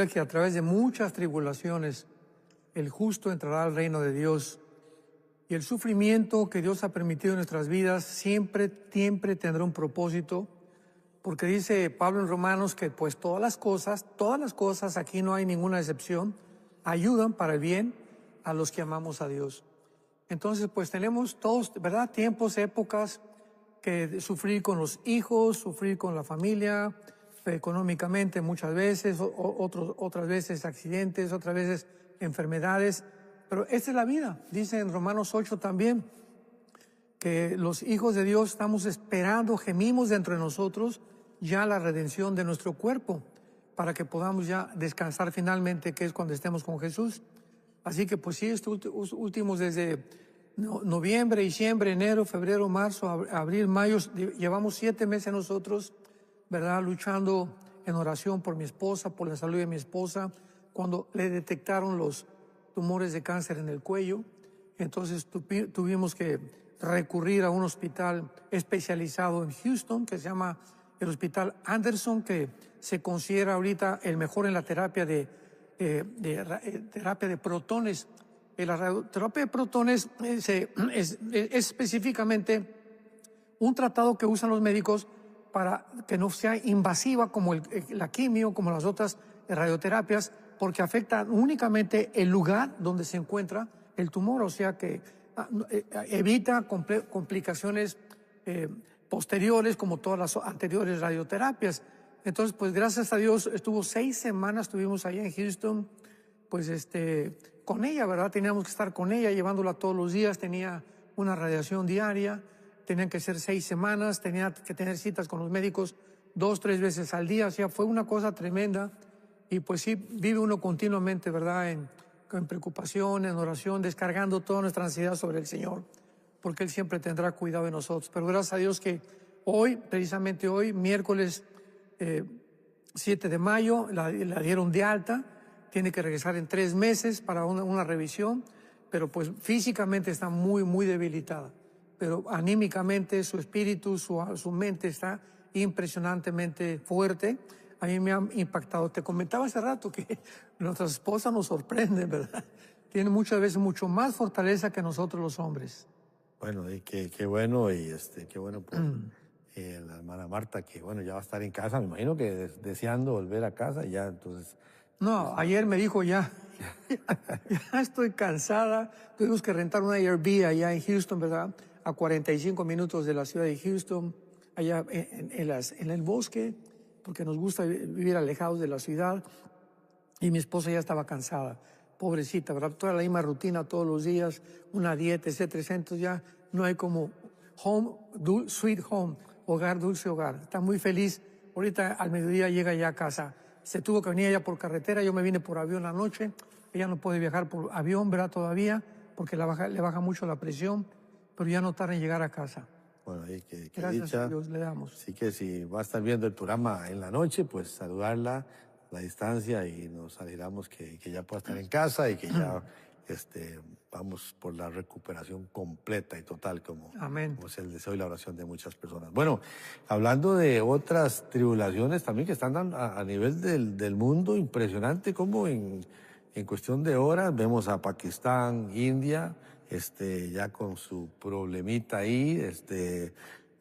Biblia que a través de muchas tribulaciones el justo entrará al reino de Dios. Y el sufrimiento que Dios ha permitido en nuestras vidas siempre tendrá un propósito, porque dice Pablo en Romanos que pues todas las cosas, aquí no hay ninguna excepción, ayudan para el bien a los que amamos a Dios. Entonces pues tenemos todos, ¿verdad?, tiempos, épocas que sufrir con los hijos, sufrir con la familia, económicamente muchas veces, otras veces accidentes, otras veces enfermedades. Pero esta es la vida. Dice en Romanos 8 también que los hijos de Dios estamos esperando, gemimos dentro de nosotros ya la redención de nuestro cuerpo, para que podamos ya descansar finalmente, que es cuando estemos con Jesús. Así que pues sí, estos últimos desde noviembre, diciembre, enero, febrero, marzo, abril, mayo, llevamos 7 meses nosotros, ¿verdad?, luchando en oración por mi esposa, por la salud de mi esposa, cuando le detectaron los tumores de cáncer en el cuello. Entonces tuvimos que recurrir a un hospital especializado en Houston, que se llama el Hospital Anderson, que se considera ahorita el mejor en la terapia de protones. La radioterapia de protones es específicamente un tratado que usan los médicos para que no sea invasiva como la quimio, como las otras radioterapias, porque afecta únicamente el lugar donde se encuentra el tumor, o sea que evita complicaciones posteriores como todas las anteriores radioterapias. Entonces, pues gracias a Dios, estuvo 6 semanas, estuvimos allá en Houston, pues con ella, ¿verdad? Teníamos que estar con ella, llevándola todos los días, tenía una radiación diaria, tenían que ser 6 semanas, tenía que tener citas con los médicos 2, 3 veces al día, o sea, fue una cosa tremenda. Y pues sí, vive uno continuamente, ¿verdad?, en preocupación, en oración, descargando toda nuestra ansiedad sobre el Señor, porque Él siempre tendrá cuidado de nosotros. Pero gracias a Dios que hoy, precisamente hoy, miércoles 7 de mayo, la dieron de alta, tiene que regresar en 3 meses para una revisión, pero pues físicamente está muy, muy debilitada. Pero anímicamente, su espíritu, su mente está impresionantemente fuerte. A mí me ha impactado. Te comentaba hace rato que nuestra esposa nos sorprende, ¿verdad? Tiene muchas veces mucho más fortaleza que nosotros los hombres. Bueno, y qué bueno, y qué bueno por la hermana Marta, que bueno, ya va a estar en casa, me imagino que deseando volver a casa, ya entonces. No, ayer me dijo ya estoy cansada. Tuvimos que rentar una Airbnb allá en Houston, ¿verdad?, a 45 minutos de la ciudad de Houston, allá en el bosque, porque nos gusta vivir alejados de la ciudad. Y mi esposa ya estaba cansada, pobrecita, ¿verdad? Toda la misma rutina todos los días, una dieta, etcétera. Entonces ya no hay como sweet home, hogar, dulce hogar. Está muy feliz. Ahorita al mediodía llega ya a casa. Se tuvo que venir ella por carretera, yo me vine por avión anoche. Ella no puede viajar por avión, ¿verdad?, todavía, porque le baja mucho la presión, pero ya no tarda en llegar a casa. Bueno, y que Gracias dicha. a Dios le damos. Así que si va a estar viendo el programa en la noche, pues saludarla a la distancia y nos alegramos que ya pueda estar en casa y que ya vamos por la recuperación completa y total, como es el deseo y la oración de muchas personas. Bueno, hablando de otras tribulaciones también que están a nivel del mundo, impresionante como en cuestión de horas vemos a Pakistán, India, ya con su problemita ahí,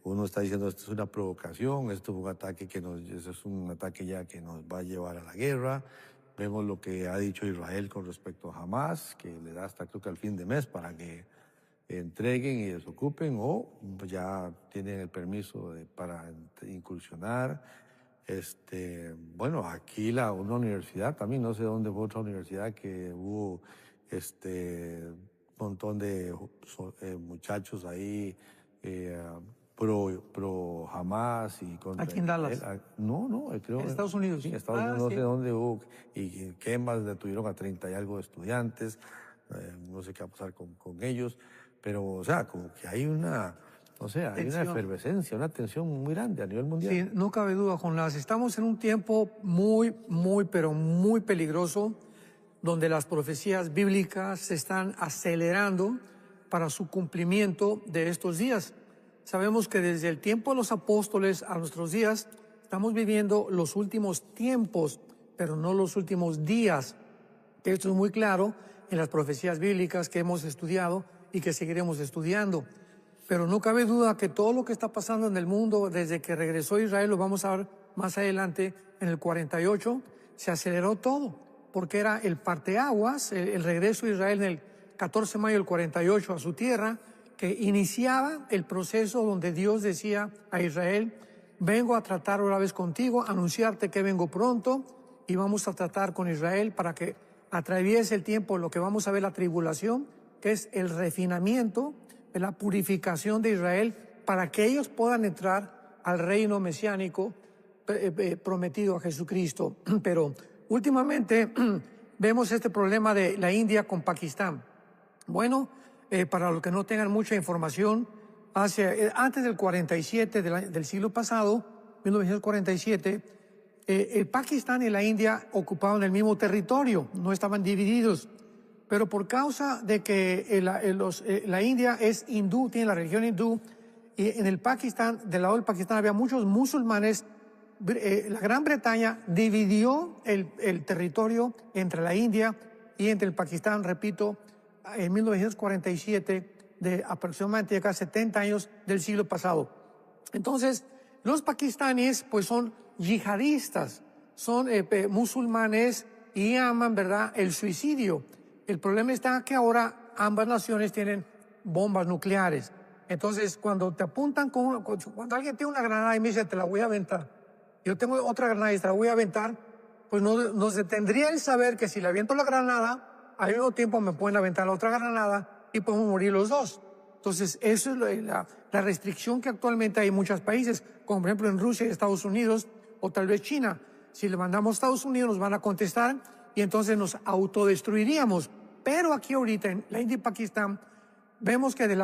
uno está diciendo esto es una provocación, esto es un ataque es un ataque ya que nos va a llevar a la guerra. Vemos lo que ha dicho Israel con respecto a Hamas, que le da hasta creo que al fin de mes para que entreguen y desocupen, o ya tienen el permiso para incursionar. Bueno, aquí una universidad también, no sé dónde fue otra universidad que hubo un montón de muchachos ahí pro Hamas y contra Aquí en Dallas. No, creo en Estados Unidos. Sí, en Estados Unidos, no sé dónde hubo, y quemas, detuvieron a 30 y algo de estudiantes, no sé qué va a pasar con ellos, pero o sea, como que hay una efervescencia, una tensión muy grande a nivel mundial. Sí, no cabe duda, Jonás. Estamos en un tiempo muy, muy, pero muy peligroso, donde las profecías bíblicas se están acelerando para su cumplimiento de estos días. Sabemos que desde el tiempo de los apóstoles a nuestros días estamos viviendo los últimos tiempos, pero no los últimos días. Esto es muy claro en las profecías bíblicas que hemos estudiado y que seguiremos estudiando. Pero no cabe duda que todo lo que está pasando en el mundo desde que regresó Israel, lo vamos a ver más adelante, en el 48, se aceleró todo, porque era el parteaguas, el regreso de Israel en el 14 de mayo del 48 a su tierra, que iniciaba el proceso donde Dios decía a Israel: vengo a tratar una vez contigo, anunciarte que vengo pronto, y vamos a tratar con Israel para que atraviese el tiempo, lo que vamos a ver la tribulación, que es el refinamiento, la purificación de Israel, para que ellos puedan entrar al reino mesiánico prometido a Jesucristo. Pero últimamente vemos este problema de la India con Pakistán. Bueno, para los que no tengan mucha información, antes del 47 del siglo pasado, 1947, el Pakistán y la India ocupaban el mismo territorio, no estaban divididos. Pero por causa de que la India es hindú, tiene la religión hindú, y en el Pakistán, del lado del Pakistán había muchos musulmanes, la Gran Bretaña dividió el territorio entre la India y entre el Pakistán, repito, en 1947, de aproximadamente acá 70 años del siglo pasado. Entonces, los pakistaníes pues son yihadistas, son musulmanes y aman, ¿verdad?, el suicidio. El problema está que ahora ambas naciones tienen bombas nucleares. Entonces, cuando te apuntan cuando alguien tiene una granada y me dice, te la voy a aventar, yo tengo otra granada y te la voy a aventar, pues no se tendría el saber que si le aviento la granada, al mismo tiempo me pueden aventar la otra granada y podemos morir los dos. Entonces, eso es la restricción que actualmente hay en muchos países, como por ejemplo en Rusia y Estados Unidos, o tal vez China. Si le mandamos a Estados Unidos, nos van a contestar y entonces nos autodestruiríamos. Pero aquí ahorita, en la India y Pakistán, vemos que de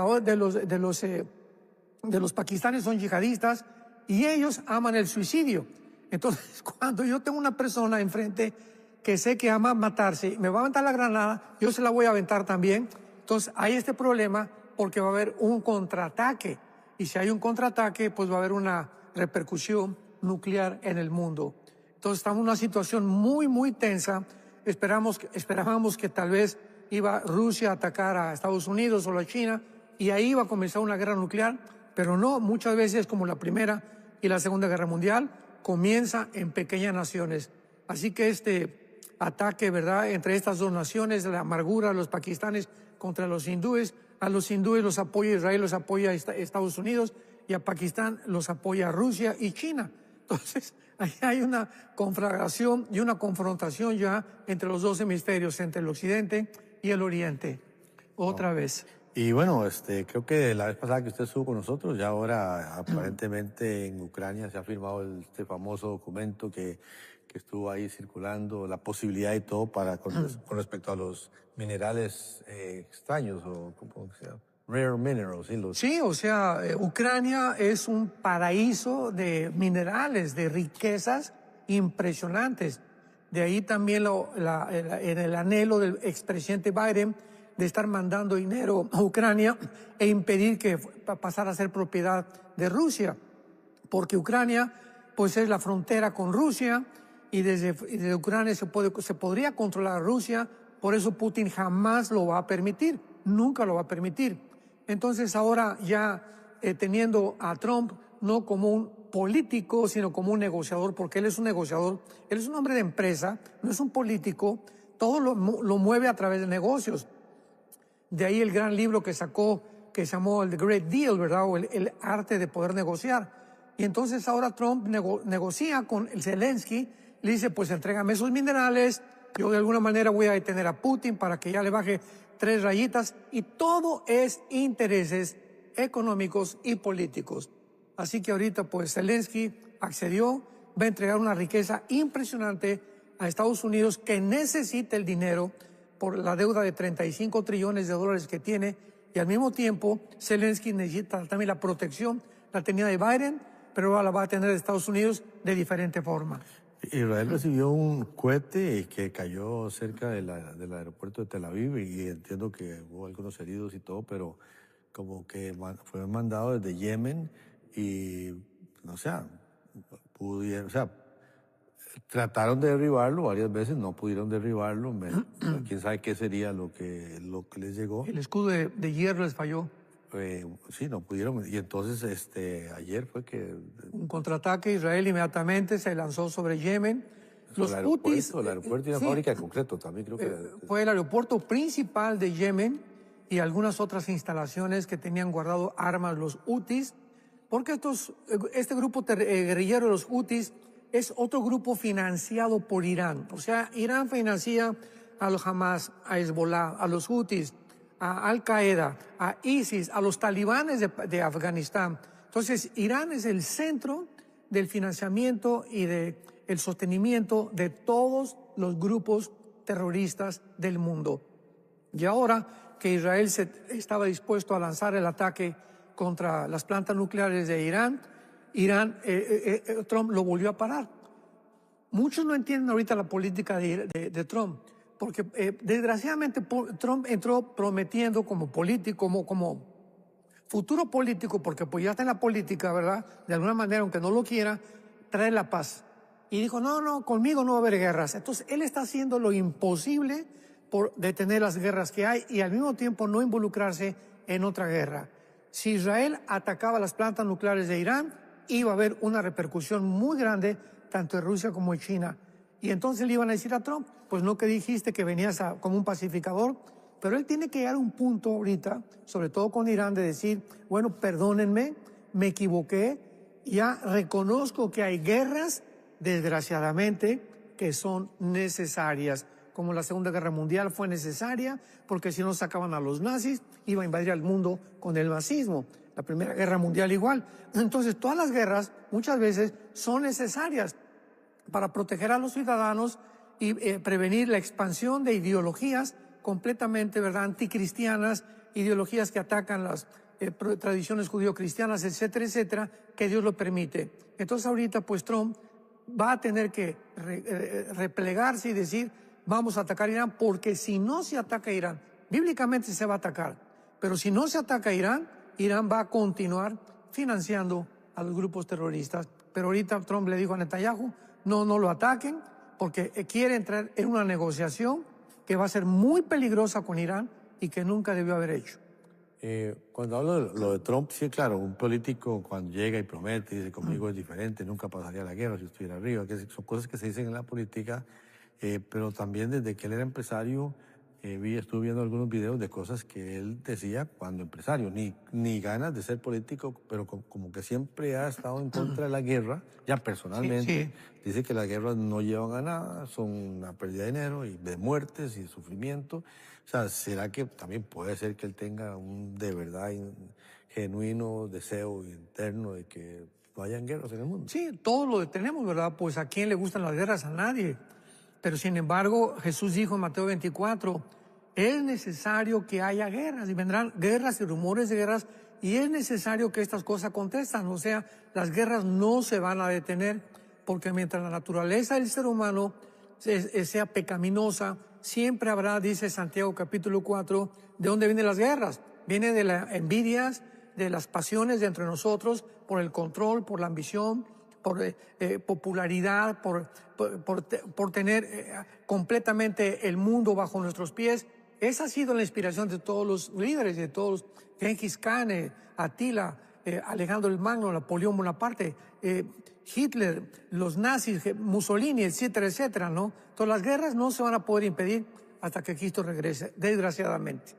los pakistanes son yihadistas y ellos aman el suicidio. Entonces, cuando yo tengo una persona enfrente que sé que ama matarse, me va a aventar la granada, yo se la voy a aventar también. Entonces, hay este problema porque va a haber un contraataque. Y si hay un contraataque, pues va a haber una repercusión nuclear en el mundo. Entonces, estamos en una situación muy, muy tensa. Esperábamos que tal vez iba Rusia a atacar a Estados Unidos o a China y ahí iba a comenzar una guerra nuclear, pero no, muchas veces como la Primera y la Segunda Guerra Mundial, comienza en pequeñas naciones. Así que este ataque, ¿verdad?, entre estas dos naciones, la amargura de los pakistanes contra los hindúes, a los hindúes los apoya Israel, los apoya Estados Unidos, y a Pakistán los apoya Rusia y China. Entonces, ahí hay una conflagración y una confrontación ya entre los dos hemisferios, entre el occidente y el oriente. Otra vez. Y bueno, creo que la vez pasada que usted estuvo con nosotros, ya ahora aparentemente en Ucrania se ha firmado este famoso documento que estuvo ahí circulando, la posibilidad y todo con respecto a los minerales extraños o ¿cómo se llama? Rare minerals. Sí, o sea, Ucrania es un paraíso de minerales, de riquezas impresionantes. De ahí también en el anhelo del expresidente Biden de estar mandando dinero a Ucrania e impedir que pasara a ser propiedad de Rusia. Porque Ucrania, pues, es la frontera con Rusia y desde Ucrania se podría controlar a Rusia. Por eso Putin jamás lo va a permitir, nunca lo va a permitir. Entonces ahora ya teniendo a Trump no como un político, sino como un negociador, porque él es un negociador, él es un hombre de empresa, no es un político, todo lo mueve a través de negocios. De ahí el gran libro que sacó, que se llamó The Great Deal, ¿verdad? O el arte de poder negociar. Y entonces ahora Trump negocia con el Zelensky, le dice, pues entrégame esos minerales, yo de alguna manera voy a detener a Putin para que ya le baje 3 rayitas, y todo es intereses económicos y políticos. Así que ahorita pues Zelensky accedió, va a entregar una riqueza impresionante a Estados Unidos, que necesita el dinero por la deuda de 35 trillones de dólares que tiene, y al mismo tiempo Zelensky necesita también la protección, la tenía de Biden, pero ahora la va a tener de Estados Unidos de diferente forma. Israel recibió un cohete que cayó cerca del aeropuerto de Tel Aviv y entiendo que hubo algunos heridos y todo, pero como que fue mandado desde Yemen y, o sea, Trataron de derribarlo varias veces, no pudieron derribarlo. Quién sabe qué sería lo que les llegó. El escudo de hierro les falló. Sí, no pudieron. Y entonces ayer fue que... Un contraataque, Israel inmediatamente se lanzó sobre Yemen. Los Hutis... El aeropuerto y una fábrica de concreto también creo que... fue el aeropuerto principal de Yemen y algunas otras instalaciones que tenían guardado armas los Hutis, porque este grupo guerrillero de los Hutis es otro grupo financiado por Irán. O sea, Irán financia a los Hamas, a Hezbollah, a los Hutis, a Al-Qaeda, a ISIS, a los talibanes de Afganistán. Entonces, Irán es el centro del financiamiento y del sostenimiento de todos los grupos terroristas del mundo. Y ahora que Israel estaba dispuesto a lanzar el ataque contra las plantas nucleares de Irán, Trump lo volvió a parar. Muchos no entienden ahorita la política de Trump, porque desgraciadamente Trump entró prometiendo como político, como futuro político, porque pues ya está en la política, ¿verdad? De alguna manera, aunque no lo quiera, traer la paz. Y dijo, no, conmigo no va a haber guerras. Entonces, él está haciendo lo imposible por detener las guerras que hay y al mismo tiempo no involucrarse en otra guerra. Si Israel atacaba las plantas nucleares de Irán, iba a haber una repercusión muy grande tanto de Rusia como de China. Y entonces le iban a decir a Trump, pues no que dijiste que venías como un pacificador, pero él tiene que llegar a un punto ahorita, sobre todo con Irán, de decir, bueno, perdónenme, me equivoqué, ya reconozco que hay guerras, desgraciadamente, que son necesarias, como la Segunda Guerra Mundial fue necesaria, porque si no sacaban a los nazis, iba a invadir al mundo con el nazismo. La Primera Guerra Mundial igual. Entonces, todas las guerras muchas veces son necesarias para proteger a los ciudadanos y prevenir la expansión de ideologías completamente, ¿verdad?, anticristianas, ideologías que atacan las tradiciones judío-cristianas, etcétera, etcétera, que Dios lo permite. Entonces, ahorita, pues, Trump va a tener que replegarse y decir, vamos a atacar a Irán, porque si no se ataca a Irán, bíblicamente se va a atacar, pero si no se ataca a Irán, Irán va a continuar financiando a los grupos terroristas. Pero ahorita Trump le dijo a Netanyahu, no lo ataquen, porque quiere entrar en una negociación que va a ser muy peligrosa con Irán y que nunca debió haber hecho. Cuando hablo de lo de Trump, sí, claro, un político cuando llega y promete y dice conmigo es diferente, nunca pasaría la guerra si estuviera arriba, que son cosas que se dicen en la política, pero también desde que él era empresario, estuve viendo algunos videos de cosas que él decía cuando empresario, ni ganas de ser político, pero como que siempre ha estado en contra de la guerra, ya personalmente. Sí. Dice que las guerras no llevan a nada, son una pérdida de dinero y de muertes y de sufrimiento. O sea, ¿será que también puede ser que él tenga un de verdad genuino deseo interno de que no hayan guerras en el mundo? Sí, todos lo tenemos, ¿verdad? Pues ¿a quién le gustan las guerras? A nadie. Pero sin embargo, Jesús dijo en Mateo 24, es necesario que haya guerras y vendrán guerras y rumores de guerras y es necesario que estas cosas acontezcan. O sea, las guerras no se van a detener porque mientras la naturaleza del ser humano sea pecaminosa, siempre habrá, dice Santiago capítulo 4, ¿de dónde vienen las guerras? Viene de las envidias, de las pasiones de entre nosotros, por el control, por la ambición, por popularidad, por tener completamente el mundo bajo nuestros pies. Esa ha sido la inspiración de todos los líderes, de todos, Genghis Khan, Atila, Alejandro el Magno, Napoleón Bonaparte, Hitler, los nazis, Mussolini, etcétera, etcétera, ¿no? Todas las guerras no se van a poder impedir hasta que Cristo regrese, desgraciadamente.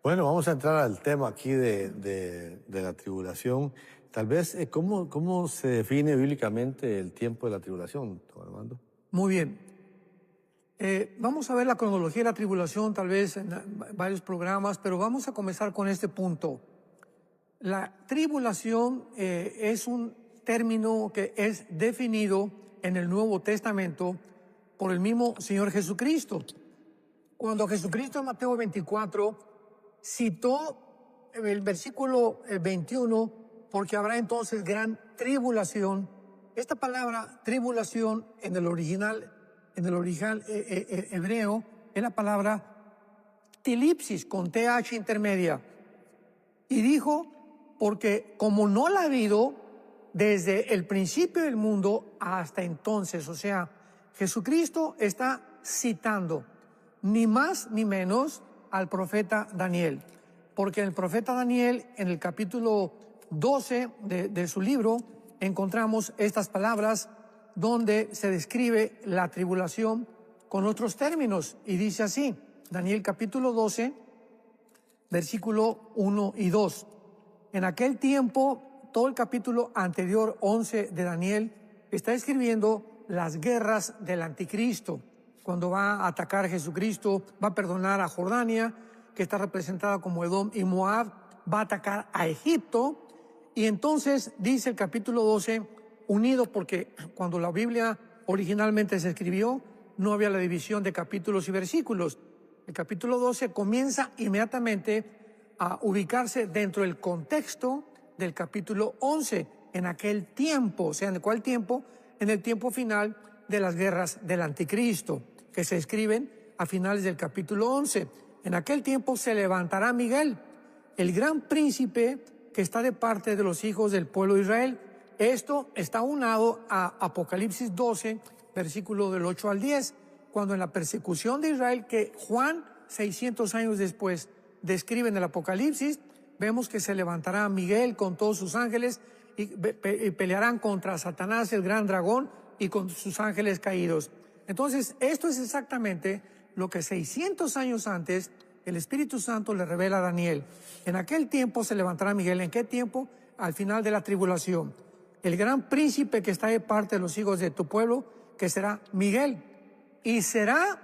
Bueno, vamos a entrar al tema aquí de la tribulación. Tal vez, ¿cómo se define bíblicamente el tiempo de la tribulación, don Armando? Muy bien. Vamos a ver la cronología de la tribulación, tal vez en varios programas, pero vamos a comenzar con este punto. La tribulación es un término que es definido en el Nuevo Testamento por el mismo Señor Jesucristo. Cuando Jesucristo en Mateo 24 citó el versículo 21, porque habrá entonces gran tribulación. Esta palabra tribulación en el original hebreo es la palabra tilipsis con TH intermedia. Y dijo, porque como no la ha habido desde el principio del mundo hasta entonces, o sea, Jesucristo está citando ni más ni menos al profeta Daniel, porque en el profeta Daniel, en el capítulo 12 de su libro, encontramos estas palabras donde se describe la tribulación con otros términos, y dice así, Daniel capítulo 12, versículo 1 y 2. En aquel tiempo, todo el capítulo anterior, 11 de Daniel, está escribiendo las guerras del anticristo, cuando va a atacar a Jesucristo, va a perdonar a Jordania, que está representada como Edom y Moab, va a atacar a Egipto, y entonces dice el capítulo 12, unido porque cuando la Biblia originalmente se escribió, no había la división de capítulos y versículos. El capítulo 12 comienza inmediatamente a ubicarse dentro del contexto del capítulo 11, en aquel tiempo. O sea, ¿en cuál tiempo? En el tiempo final de las guerras del anticristo, que se escriben a finales del capítulo 11. En aquel tiempo se levantará Miguel, el gran príncipe que está de parte de los hijos del pueblo de Israel. Esto está unado a Apocalipsis 12, versículo del 8 al 10, cuando en la persecución de Israel que Juan, 600 años después, describe en el Apocalipsis, vemos que se levantará Miguel con todos sus ángeles y pelearán contra Satanás, el gran dragón, y con sus ángeles caídos. Entonces, esto es exactamente lo que 600 años antes el Espíritu Santo le revela a Daniel. En aquel tiempo se levantará Miguel. ¿En qué tiempo? Al final de la tribulación. El gran príncipe que está de parte de los hijos de tu pueblo, que será Miguel. Y será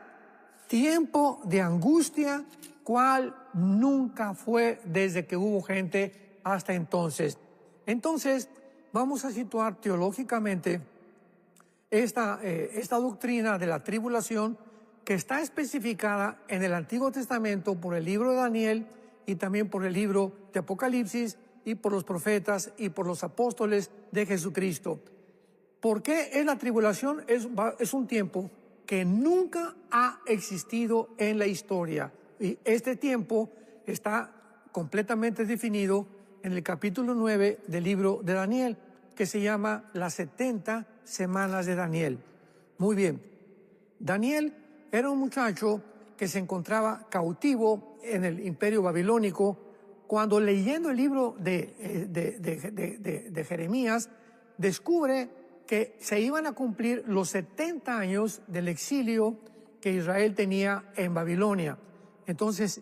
tiempo de angustia, cual nunca fue desde que hubo gente hasta entonces. Entonces, vamos a situar teológicamente esta doctrina de la tribulación, que está especificada en el Antiguo Testamento por el libro de Daniel y también por el libro de Apocalipsis y por los profetas y por los apóstoles de Jesucristo. ¿Por qué es la tribulación? Es un tiempo que nunca ha existido en la historia, y este tiempo está completamente definido en el capítulo 9 del libro de Daniel, que se llama las 70 semanas de Daniel. Muy bien, Daniel era un muchacho que se encontraba cautivo en el imperio babilónico, cuando leyendo el libro de Jeremías, descubre que se iban a cumplir los 70 años del exilio que Israel tenía en Babilonia. Entonces,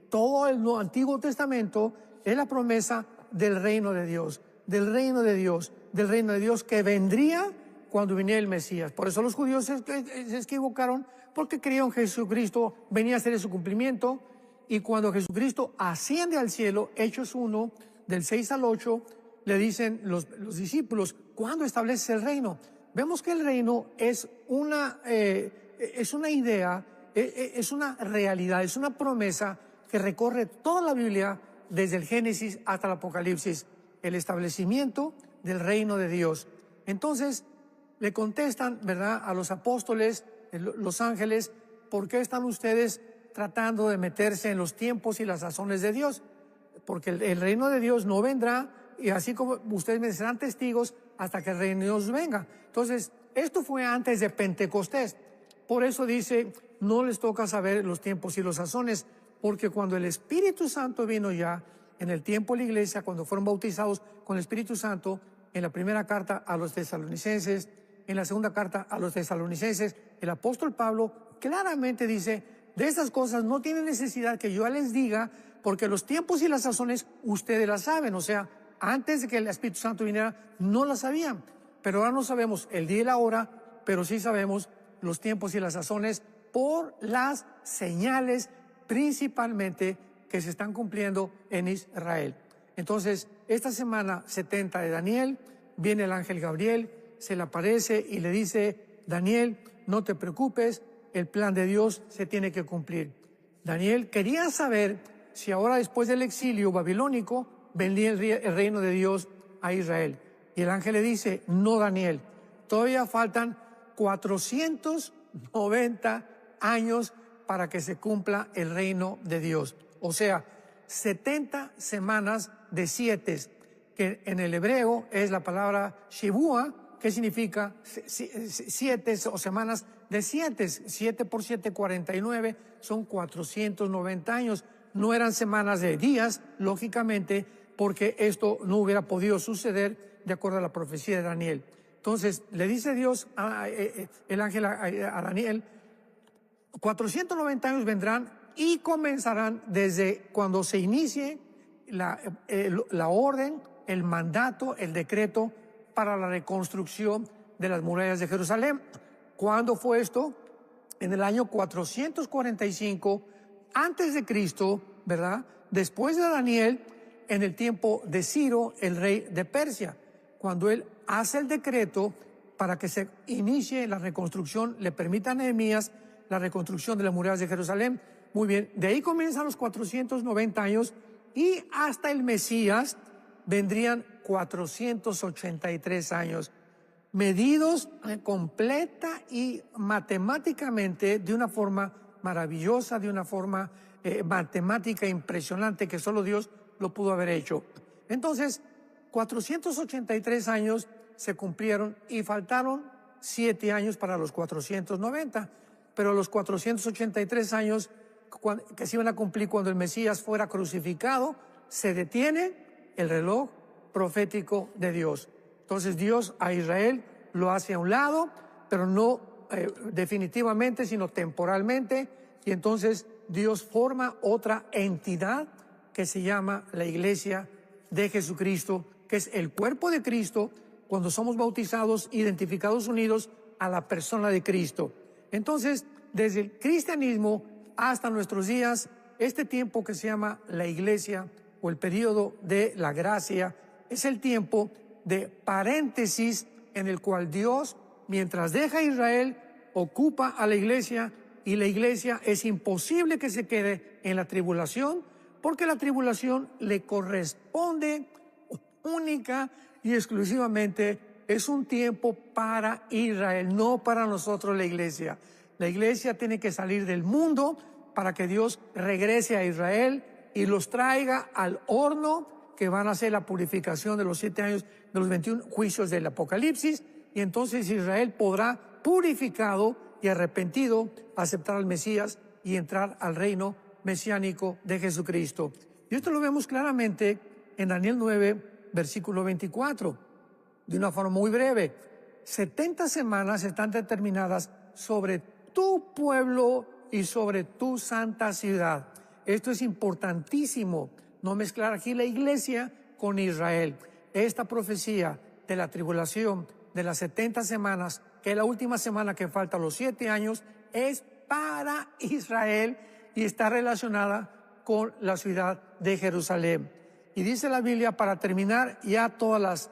todo el Antiguo Testamento es la promesa del reino de Dios, del reino de Dios, del reino de Dios que vendría cuando viniera el Mesías. Por eso los judíos se equivocaron, porque creían que Jesucristo venía a hacer su cumplimiento, y cuando Jesucristo asciende al cielo, Hechos 1, del 6 al 8, le dicen los discípulos, ¿cuándo establece el reino? Vemos que el reino es una idea, es una realidad, es una promesa que recorre toda la Biblia, desde el Génesis hasta el Apocalipsis, el establecimiento del reino de Dios. Entonces, le contestan, ¿verdad?, a los apóstoles, los ángeles, ¿por qué están ustedes tratando de meterse en los tiempos y las sazones de Dios? Porque el reino de Dios no vendrá, y así como ustedes me serán testigos hasta que el reino de Dios venga. Entonces, esto fue antes de Pentecostés. Por eso dice, no les toca saber los tiempos y los sazones, porque cuando el Espíritu Santo vino ya, en el tiempo de la iglesia, cuando fueron bautizados con el Espíritu Santo, en la primera carta a los tesalonicenses, en la segunda carta a los tesalonicenses, el apóstol Pablo claramente dice, de estas cosas no tiene necesidad que yo les diga, porque los tiempos y las sazones ustedes las saben. O sea, antes de que el Espíritu Santo viniera, no las sabían. Pero ahora no sabemos el día y la hora, pero sí sabemos los tiempos y las sazones por las señales principalmente que se están cumpliendo en Israel. Entonces, esta semana 70 de Daniel, viene el ángel Gabriel, se le aparece y le dice, Daniel, no te preocupes, el plan de Dios se tiene que cumplir. Daniel quería saber si ahora, después del exilio babilónico, vendría el reino de Dios a Israel. Y el ángel le dice, no, Daniel, todavía faltan 490 años para que se cumpla el reino de Dios. O sea, 70 semanas de 7, que en el hebreo es la palabra Shivua, ¿qué significa? 7 o semanas de 7. 7 por 7, 49, son 490 años. No eran semanas de días, lógicamente, porque esto no hubiera podido suceder de acuerdo a la profecía de Daniel. Entonces, le dice Dios, el ángel a Daniel, 490 años vendrán y comenzarán desde cuando se inicie la orden, el mandato, el decreto para la reconstrucción de las murallas de Jerusalén. ¿Cuándo fue esto? En el año 445 antes de Cristo, ¿verdad? Después de Daniel, en el tiempo de Ciro, el rey de Persia, cuando él hace el decreto para que se inicie la reconstrucción, le permita a Nehemías la reconstrucción de las murallas de Jerusalén. Muy bien, de ahí comienzan los 490 años y hasta el Mesías vendrían 483 años, medidos completa y matemáticamente de una forma maravillosa, de una forma matemática impresionante que solo Dios lo pudo haber hecho. Entonces, 483 años se cumplieron y faltaron 7 años para los 490, pero los 483 años que se iban a cumplir cuando el Mesías fuera crucificado, se detiene el reloj profético de Dios. Entonces Dios a Israel lo hace a un lado, pero no definitivamente, sino temporalmente, y entonces Dios forma otra entidad que se llama la Iglesia de Jesucristo, que es el cuerpo de Cristo cuando somos bautizados, identificados, unidos a la persona de Cristo. Entonces, desde el cristianismo hasta nuestros días, este tiempo que se llama la Iglesia o el periodo de la gracia es el tiempo de paréntesis en el cual Dios, mientras deja a Israel, ocupa a la Iglesia, y la Iglesia es imposible que se quede en la tribulación, porque la tribulación le corresponde única y exclusivamente, es un tiempo para Israel, no para nosotros la Iglesia. La Iglesia tiene que salir del mundo para que Dios regrese a Israel y los traiga al horno, que van a hacer la purificación de los 7 años, de los 21 juicios del Apocalipsis, y entonces Israel podrá, purificado y arrepentido, aceptar al Mesías y entrar al reino mesiánico de Jesucristo. Y esto lo vemos claramente en Daniel 9, versículo 24, de una forma muy breve. 70 semanas están determinadas sobre tu pueblo y sobre tu santa ciudad. Esto es importantísimo, no mezclar aquí la Iglesia con Israel. Esta profecía de la tribulación de las 70 semanas, que es la última semana que falta, los 7 años, es para Israel y está relacionada con la ciudad de Jerusalén. Y dice la Biblia, para terminar ya todas las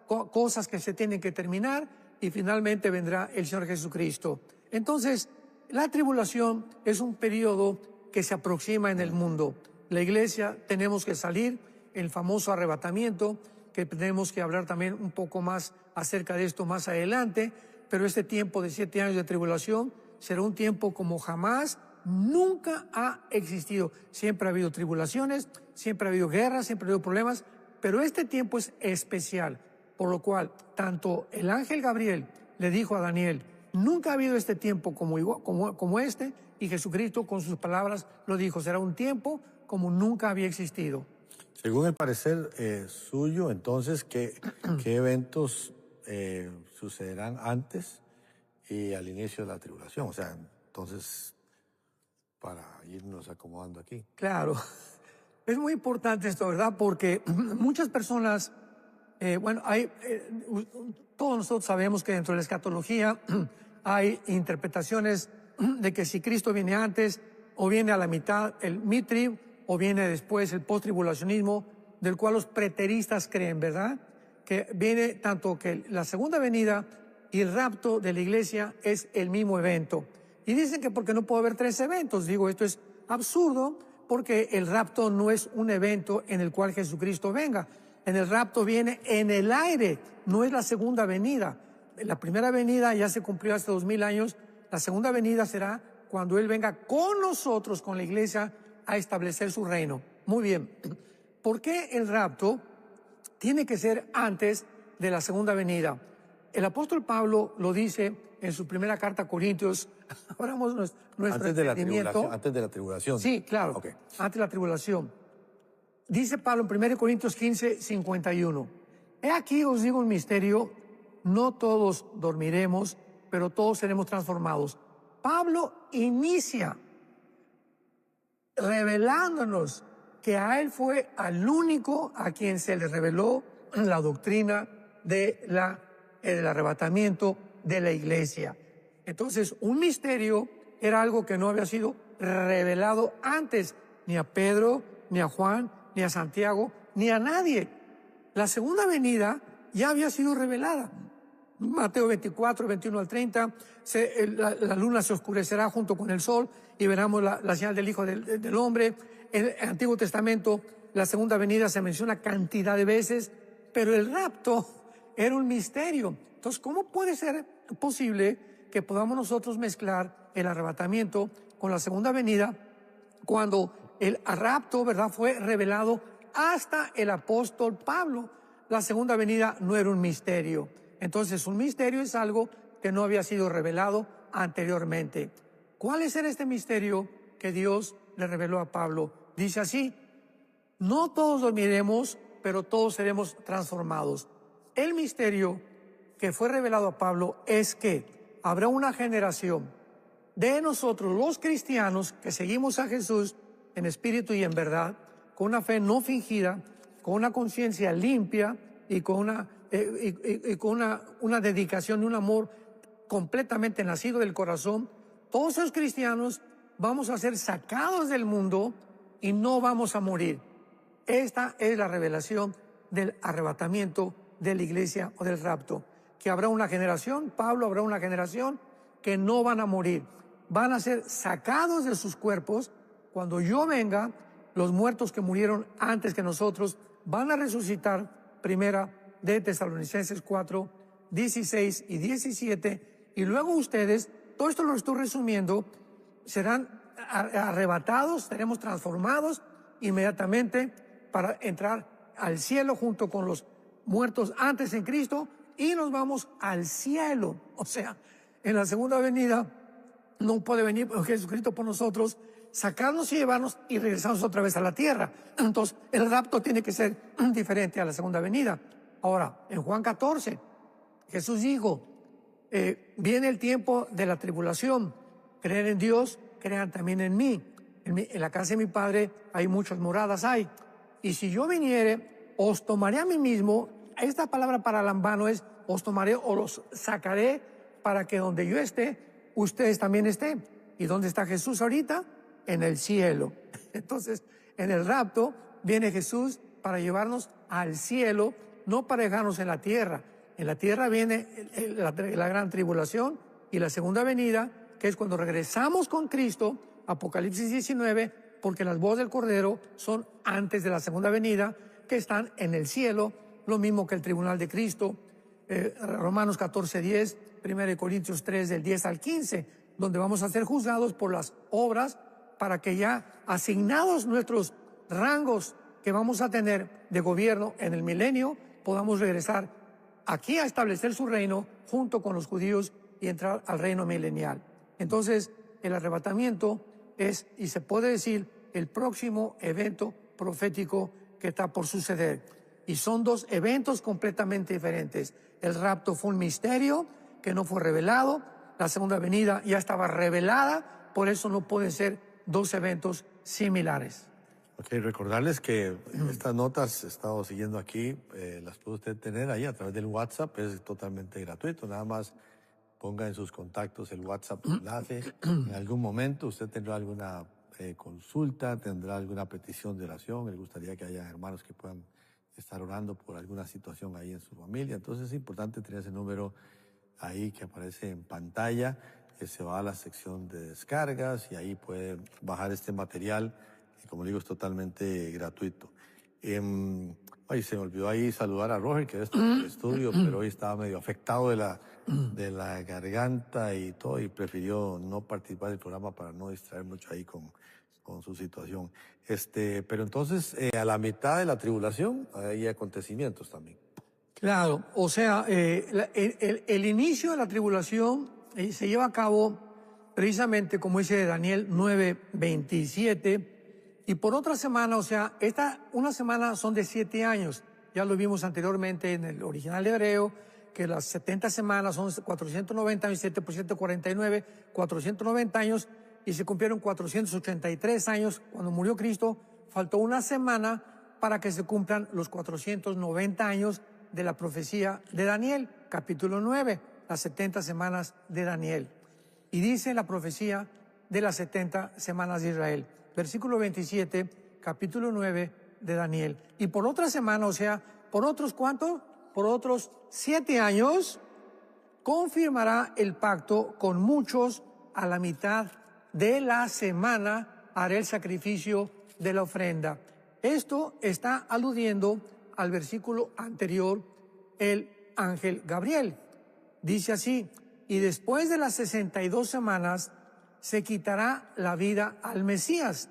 cosas que se tienen que terminar, y finalmente vendrá el Señor Jesucristo. Entonces, la tribulación es un periodo que se aproxima en el mundo. La Iglesia tenemos que salir, el famoso arrebatamiento, que tenemos que hablar también un poco más acerca de esto más adelante, pero este tiempo de 7 años de tribulación será un tiempo como jamás, nunca ha existido. Siempre ha habido tribulaciones, siempre ha habido guerras, siempre ha habido problemas, pero este tiempo es especial, por lo cual tanto el ángel Gabriel le dijo a Daniel, nunca ha habido este tiempo como este, y Jesucristo con sus palabras lo dijo, será un tiempo como nunca había existido. Según el parecer suyo, entonces, ¿qué eventos sucederán antes y al inicio de la tribulación? O sea, entonces, para irnos acomodando aquí. Claro, es muy importante esto, ¿verdad? Porque muchas personas, todos nosotros sabemos que dentro de la escatología hay interpretaciones de que si Cristo viene antes o viene a la mitad el mid-trib o viene después el post-tribulacionismo, del cual los preteristas creen, ¿verdad? Que viene tanto que la segunda venida y el rapto de la iglesia es el mismo evento. Y dicen que porque no puede haber 3 eventos. Digo, esto es absurdo porque el rapto no es un evento en el cual Jesucristo venga. En el rapto viene en el aire, no es la segunda venida. La primera venida ya se cumplió hace 2000 años. La segunda venida será cuando Él venga con nosotros, con la iglesia, a establecer su reino. Muy bien. ¿Por qué el rapto tiene que ser antes de la segunda venida? El apóstol Pablo lo dice en su primera carta a Corintios. Abramos nuestro entendimiento. Antes de la tribulación. Sí, claro. Okay. Antes de la tribulación. Dice Pablo en 1 Corintios 15, 51. He aquí os digo un misterio, no todos dormiremos, pero todos seremos transformados. Pablo inicia revelándonos que a él fue al único a quien se le reveló la doctrina del arrebatamiento de la iglesia. Entonces, un misterio era algo que no había sido revelado antes, ni a Pedro, ni a Juan, ni a Santiago, ni a nadie. La segunda venida ya había sido revelada. Mateo 24, 21 al 30, la luna se oscurecerá junto con el sol y veremos la señal del Hijo del Hombre. En el Antiguo Testamento, la segunda venida se menciona cantidad de veces, pero el rapto era un misterio. Entonces, ¿cómo puede ser posible que podamos nosotros mezclar el arrebatamiento con la segunda venida cuando el rapto, ¿verdad?, fue revelado hasta el apóstol Pablo? La segunda venida no era un misterio. Entonces, un misterio es algo que no había sido revelado anteriormente. ¿Cuál es este misterio que Dios le reveló a Pablo? Dice así: no todos dormiremos, pero todos seremos transformados. El misterio que fue revelado a Pablo es que habrá una generación de nosotros, los cristianos, que seguimos a Jesús en espíritu y en verdad, con una fe no fingida, con una conciencia limpia y con una dedicación y un amor completamente nacido del corazón. Todos esos cristianos vamos a ser sacados del mundo y no vamos a morir. Esta es la revelación del arrebatamiento de la iglesia o del rapto. Que habrá una generación, Pablo, habrá una generación que no van a morir. Van a ser sacados de sus cuerpos. Cuando yo venga, los muertos que murieron antes que nosotros van a resucitar. Primera de Tesalonicenses 4, 16 y 17. Y luego ustedes, todo esto lo estoy resumiendo, serán arrebatados, seremos transformados inmediatamente para entrar al cielo junto con los muertos antes en Cristo, y nos vamos al cielo. O sea, en la segunda venida no puede venir Jesucristo por nosotros, sacarnos y llevarnos y regresarnos otra vez a la tierra. Entonces, el rapto tiene que ser diferente a la segunda venida. Ahora, en Juan 14, Jesús dijo, viene el tiempo de la tribulación. Creer en Dios, crean también en mí. En la casa de mi Padre hay muchas moradas hay. Y si yo viniere, os tomaré a mí mismo. Esta palabra paralambano es, os tomaré o los sacaré para que donde yo esté, ustedes también estén. ¿Y dónde está Jesús ahorita? En el cielo. Entonces, en el rapto viene Jesús para llevarnos al cielo, no para dejarnos en la tierra. En la tierra viene la gran tribulación y la segunda venida, que es cuando regresamos con Cristo, Apocalipsis 19, porque las bodas del Cordero son antes de la segunda venida, que están en el cielo, lo mismo que el tribunal de Cristo. Romanos 14, 10, 1 Corintios 3, del 10 al 15, donde vamos a ser juzgados por las obras, para que ya asignados nuestros rangos que vamos a tener de gobierno en el milenio, podamos regresar aquí a establecer su reino junto con los judíos y entrar al reino milenial. Entonces, el arrebatamiento es, y se puede decir, el próximo evento profético que está por suceder. Y son dos eventos completamente diferentes. El rapto fue un misterio que no fue revelado. La segunda venida ya estaba revelada, por eso no pueden ser dos eventos similares. Ok, recordarles que estas notas he estado siguiendo aquí, las puede usted tener ahí a través del WhatsApp, es totalmente gratuito, nada más ponga en sus contactos el WhatsApp enlace. En algún momento usted tendrá alguna consulta, tendrá alguna petición de oración, le gustaría que haya hermanos que puedan estar orando por alguna situación ahí en su familia. Entonces es importante tener ese número ahí que aparece en pantalla, que se va a la sección de descargas y ahí puede bajar este material, que como digo es totalmente gratuito. Ay, se me olvidó ahí saludar a Roger, que es el estudio, pero hoy estaba medio afectado de la garganta y todo, y prefirió no participar del programa para no distraer mucho ahí con su situación. Pero entonces, a la mitad de la tribulación hay acontecimientos también. Claro, o sea, el inicio de la tribulación se lleva a cabo precisamente como dice Daniel 9:27, y por otra semana, o sea, una semana son de 7 años, ya lo vimos anteriormente en el original hebreo, que las 70 semanas son 490 años, 7 por 7, 49, 490 años, y se cumplieron 483 años cuando murió Cristo. Faltó una semana para que se cumplan los 490 años de la profecía de Daniel, capítulo 9, las 70 semanas de Daniel. Y dice la profecía de las 70 semanas de Israel, versículo 27, capítulo 9 de Daniel. Y por otra semana, o sea, por otros ¿cuánto? Por otros 7 años, confirmará el pacto con muchos. A la mitad de la semana hará el sacrificio de la ofrenda. Esto está aludiendo al versículo anterior, el ángel Gabriel. Dice así: y después de las 62 semanas se quitará la vida al Mesías,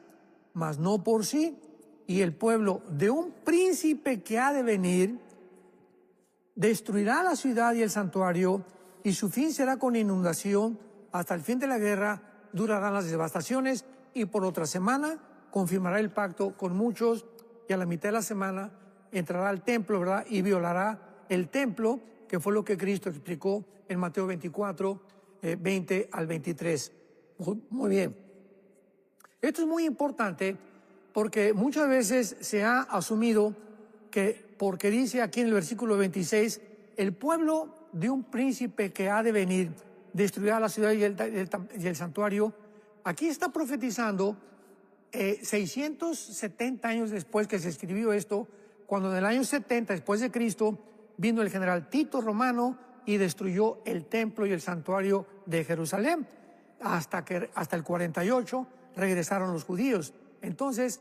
mas no por sí, y el pueblo de un príncipe que ha de venir destruirá la ciudad y el santuario, y su fin será con inundación. Hasta el fin de la guerra durarán las devastaciones, y por otra semana confirmará el pacto con muchos, y a la mitad de la semana entrará al templo, ¿verdad? Y violará el templo, que fue lo que Cristo explicó en Mateo 24, 20 al 23. Muy bien. Esto es muy importante porque muchas veces se ha asumido que, porque dice aquí en el versículo 26, el pueblo de un príncipe que ha de venir destruirá la ciudad y el santuario. Aquí está profetizando 670 años después que se escribió esto, cuando en el año 70 después de Cristo vino el general Tito Romano y destruyó el templo y el santuario de Jerusalén, hasta el 48 regresaron los judíos. Entonces,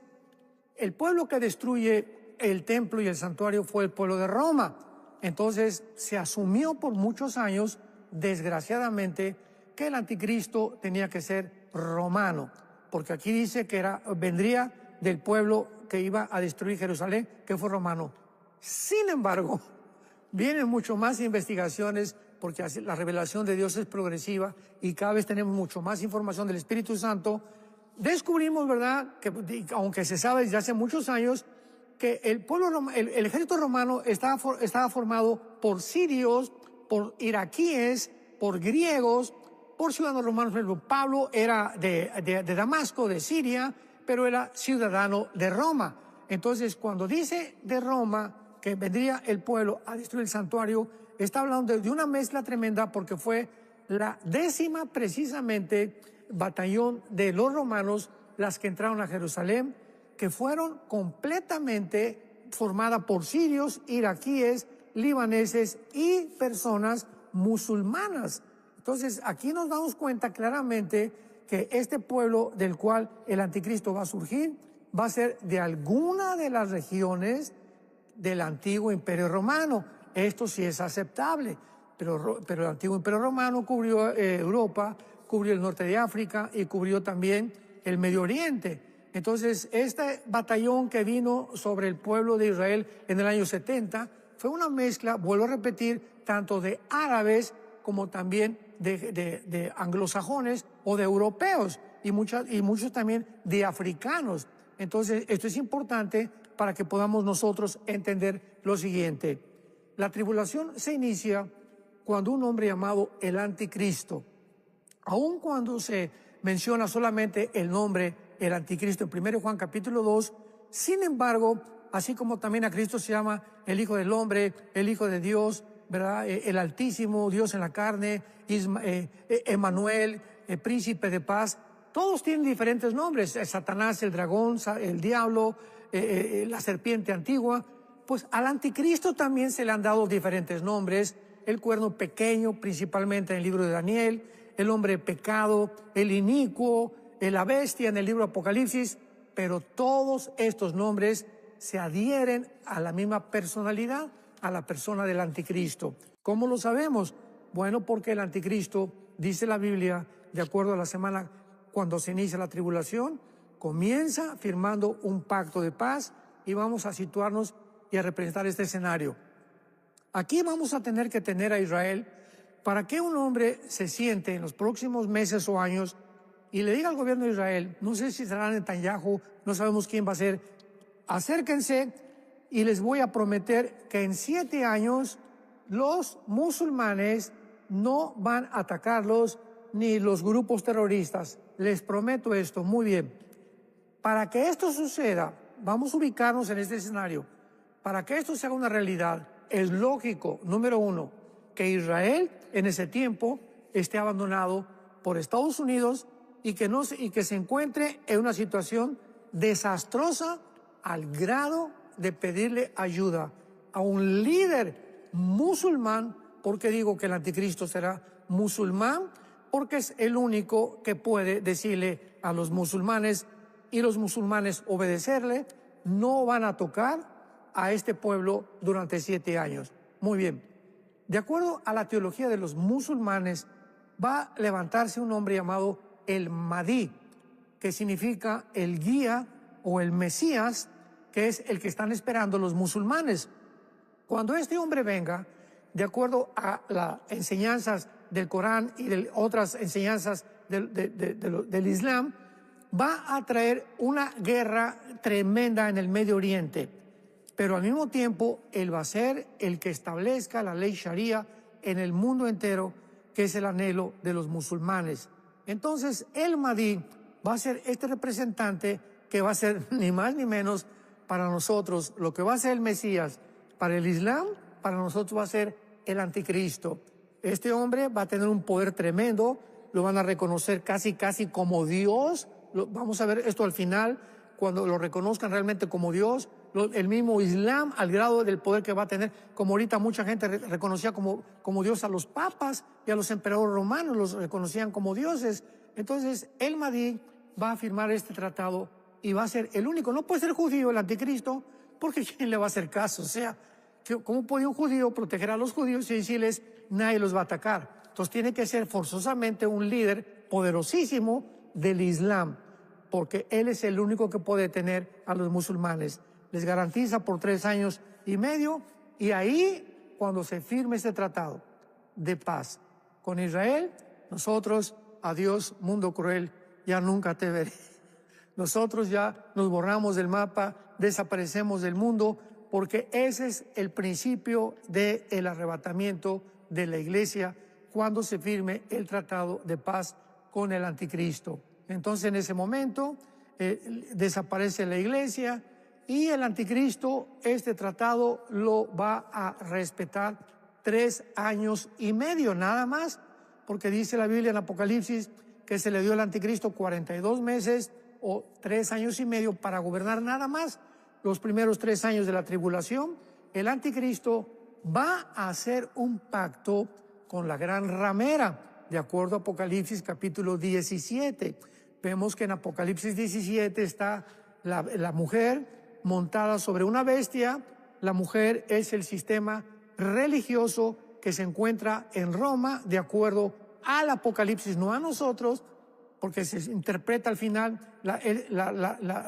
el pueblo que destruye el templo y el santuario fue el pueblo de Roma. Entonces, se asumió por muchos años, desgraciadamente, que el anticristo tenía que ser romano, porque aquí dice que vendría del pueblo que iba a destruir Jerusalén, que fue romano. Sin embargo, vienen mucho más investigaciones, porque la revelación de Dios es progresiva y cada vez tenemos mucho más información del Espíritu Santo. Descubrimos, ¿verdad?, que aunque se sabe desde hace muchos años, que el ejército romano estaba formado por sirios, por iraquíes, por griegos, por ciudadanos romanos. Por ejemplo, Pablo era de Damasco, de Siria, pero era ciudadano de Roma. Entonces, cuando dice de Roma que vendría el pueblo a destruir el santuario, está hablando de una mezcla tremenda, porque fue la 10ª precisamente batallón de los romanos las que entraron a Jerusalén, que fueron completamente formada por sirios, iraquíes, libaneses y personas musulmanas. Entonces, aquí nos damos cuenta claramente que este pueblo del cual el anticristo va a surgir va a ser de alguna de las regiones del antiguo imperio romano. Esto sí es aceptable, pero el antiguo imperio romano cubrió Europa, cubrió el norte de África y cubrió también el Medio Oriente. Entonces, este batallón que vino sobre el pueblo de Israel en el año 70 fue una mezcla, vuelvo a repetir, tanto de árabes como también de anglosajones o de europeos, y muchos también de africanos. Entonces, esto es importante para que podamos nosotros entender lo siguiente. La tribulación se inicia cuando un hombre llamado el anticristo, aun cuando se menciona solamente el nombre el anticristo en 1 Juan capítulo 2, sin embargo, así como también a Cristo se llama el Hijo del Hombre, el Hijo de Dios, ¿verdad?, el Altísimo, Dios en la carne, Emmanuel, el Príncipe de Paz, todos tienen diferentes nombres: Satanás, el dragón, el diablo, la serpiente antigua. Pues al anticristo también se le han dado diferentes nombres: el cuerno pequeño, principalmente en el libro de Daniel, el hombre pecado, el inicuo, la bestia en el libro de Apocalipsis. Pero todos estos nombres se adhieren a la misma personalidad, a la persona del anticristo. ¿Cómo lo sabemos? Bueno, porque el anticristo, dice la Biblia, de acuerdo a la semana cuando se inicia la tribulación, comienza firmando un pacto de paz, y vamos a situarnos y a representar este escenario. Aquí vamos a tener que tener a Israel para que un hombre se siente en los próximos meses o años y le diga al gobierno de Israel, no sé si será Netanyahu, no sabemos quién va a ser, acérquense y les voy a prometer que en 7 años los musulmanes no van a atacarlos ni los grupos terroristas. Les prometo esto, muy bien. Para que esto suceda, vamos a ubicarnos en este escenario. Para que esto sea una realidad, es lógico, número uno, que Israel en ese tiempo esté abandonado por Estados Unidos y que se encuentre en una situación desastrosa al grado de pedirle ayuda a un líder musulmán. Porque digo que el anticristo será musulmán, porque es el único que puede decirle a los musulmanes y los musulmanes obedecerle. No van a tocar a este pueblo durante 7 años. Muy bien. De acuerdo a la teología de los musulmanes, va a levantarse un hombre llamado el Mahdi, que significa el guía o el Mesías, que es el que están esperando los musulmanes. Cuando este hombre venga, de acuerdo a las enseñanzas del Corán y de otras enseñanzas del Islam, va a traer una guerra tremenda en el Medio Oriente. Pero al mismo tiempo, él va a ser el que establezca la ley Sharia en el mundo entero, que es el anhelo de los musulmanes. Entonces, el Mahdi va a ser este representante que va a ser ni más ni menos para nosotros lo que va a ser el Mesías. Para el Islam, para nosotros va a ser el anticristo. Este hombre va a tener un poder tremendo, lo van a reconocer casi como Dios. Vamos a ver esto al final, cuando lo reconozcan realmente como Dios. El mismo Islam, al grado del poder que va a tener, como ahorita mucha gente reconocía como Dios a los papas y a los emperadores romanos, los reconocían como dioses. Entonces, el Mahdi va a firmar este tratado y va a ser el único. No puede ser judío el anticristo, porque ¿quién le va a hacer caso? O sea, ¿cómo puede un judío proteger a los judíos y decirles nadie los va a atacar? Entonces tiene que ser forzosamente un líder poderosísimo del Islam, porque él es el único que puede detener a los musulmanes. Les garantiza por 3 años y medio, y ahí, cuando se firme este tratado de paz con Israel, nosotros, adiós mundo cruel, ya nunca te veré. Nosotros ya nos borramos del mapa, desaparecemos del mundo, porque ese es el principio del arrebatamiento de la iglesia cuando se firme el tratado de paz con el anticristo. Entonces, en ese momento desaparece la iglesia y el anticristo, este tratado lo va a respetar 3 años y medio nada más, porque dice la Biblia en Apocalipsis que se le dio al anticristo 42 meses o 3 años y medio para gobernar nada más. Los primeros 3 años de la tribulación, el anticristo va a hacer un pacto con la gran ramera, de acuerdo a Apocalipsis capítulo 17. Vemos que en Apocalipsis 17 está la mujer montada sobre una bestia. La mujer es el sistema religioso que se encuentra en Roma, de acuerdo al Apocalipsis, no a nosotros, porque se interpreta al final la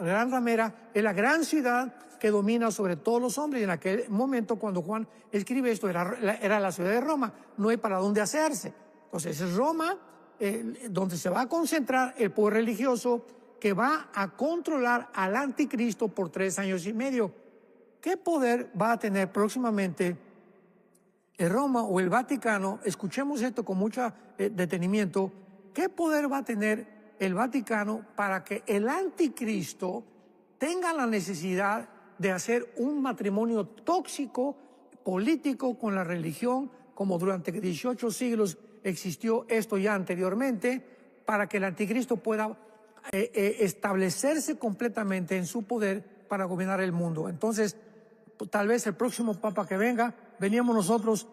gran ramera es la gran ciudad que domina sobre todos los hombres. Y en aquel momento, cuando Juan escribe esto, era la ciudad de Roma, no hay para dónde hacerse. Entonces es Roma donde se va a concentrar el poder religioso que va a controlar al anticristo por 3 años y medio. ¿Qué poder va a tener próximamente el Roma o el Vaticano? Escuchemos esto con mucho detenimiento. ¿Qué poder va a tener el Vaticano para que el anticristo tenga la necesidad de hacer un matrimonio tóxico, político con la religión, como durante 18 siglos existió esto ya anteriormente, para que el anticristo pueda establecerse completamente en su poder para gobernar el mundo? Entonces, tal vez el próximo papa que venga, veníamos nosotros